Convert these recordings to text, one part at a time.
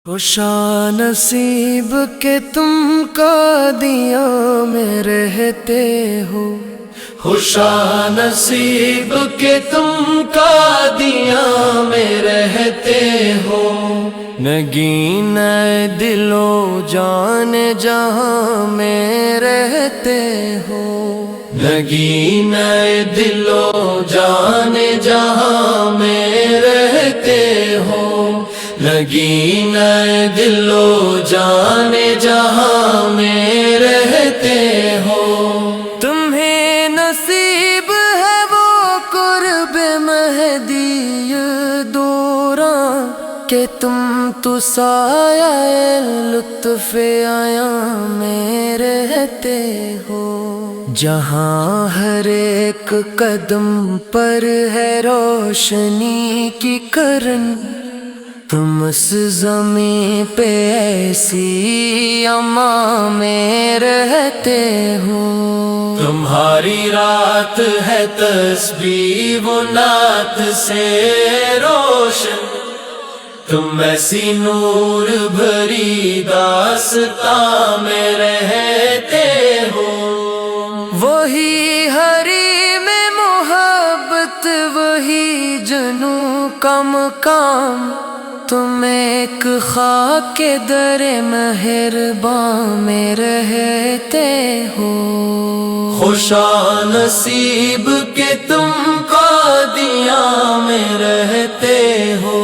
خوشا نصیب کہ تم قادیاں میں رہتے ہو، خوشا نصیب کہ تم قادیاں میں رہتے ہو، نگینہ دل و جان جہاں میں رہتے ہو، نگینہ دل و جان جہاں میں رہتے ہو، نگینہ دل و جان جہاں میں رہتے ہو، تمہیں نصیب ہے وہ قرب مہدی دوراں کہ تم تو سایہ لطف عیاں میں رہتے ہو، جہاں ہر ایک قدم پر ہے روشنی کی کرن، تم اس زمین پہ ایسی اما میں رہتے ہو، تمہاری رات ہے تسبیح و نعت سے روشن، تم ایسی نور بھری داستاں میں رہتے ہو، وہی حریم محبت وہی جنوں کا مقام، تم ایک خاک در مہرباں میں رہتے ہو، خوشا نصیب کہ تم قادیاں میں رہتے ہو،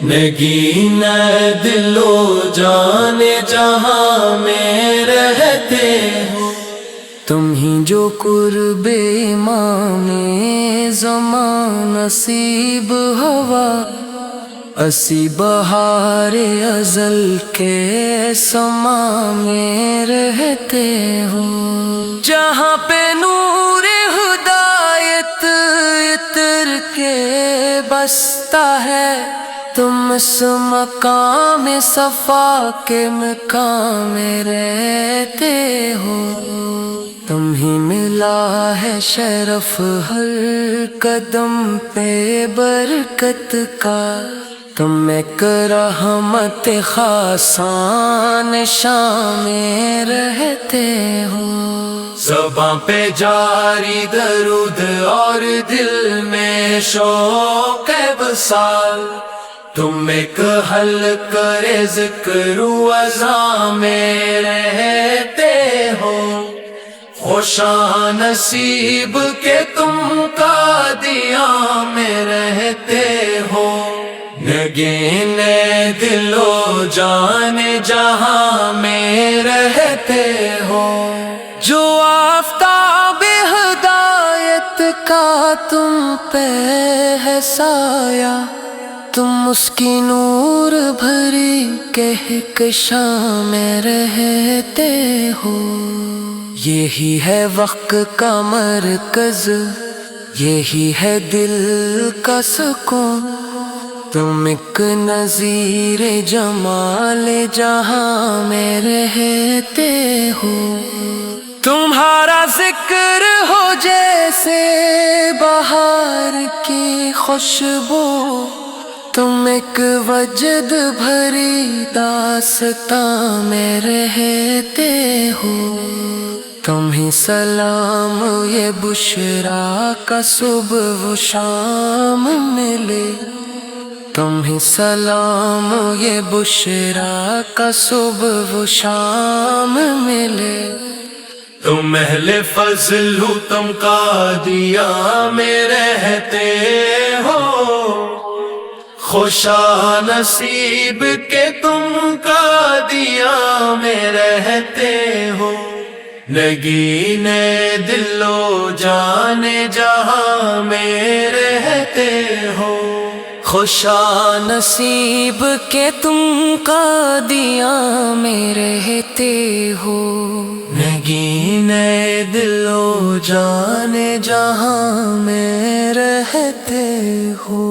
نگینہ دل و جان جہاں میں رہتے ہو، تم ہی جو قرب امام زمان نصیب ہوا، اسی بہار ازل کے سما میں رہتے ہو، جہاں پہ نور ہدایت عطر کے بستا ہے، تم اس مقام صفا کے مقام میں رہتے ہو، تم ہی ملا ہے شرف ہر قدم پہ برکت کا، تم ایک رحمت خاصاں نشاں میں رہتے ہو، زباں پہ جاری درود اور دل میں شوق وصال، تم ایک حلق ذکر و اذاں میں رہتے ہو، خوشا نصیب کہ تم قادیاں میں رہتے ہو، نگینہ دل و جان جہاں میں رہتے ہو، جو آفتاب ہدایت کا تم پہ ہے سایہ، تم اس کی نور بھری کہکشاں میں رہتے ہو، یہی ہے وقت کا مرکز، یہی ہے دل کا سکون، تم ایک نظیر جمال جہاں میں رہتے ہو، تمہارا ذکر ہو جیسے بہار کی خوشبو، تم ایک وجد بھری داستاں میں رہتے ہو، تم ہی سلام یہ بشرا کا صبح و شام ملے، تم ہی سلام یہ بشرا کا صبح و شام ملے، تم اہل فضل ہو، تم قادیاں میں رہتے ہو، خوشا نصیب کہ تم قادیاں میں رہتے ہو، نگینہ دل و جان جہاں میں رہتے ہو، خوشا نصیب کہ تم قادیاں میں رہتے ہو، نگینہ دل و جان جہاں میں رہتے ہو۔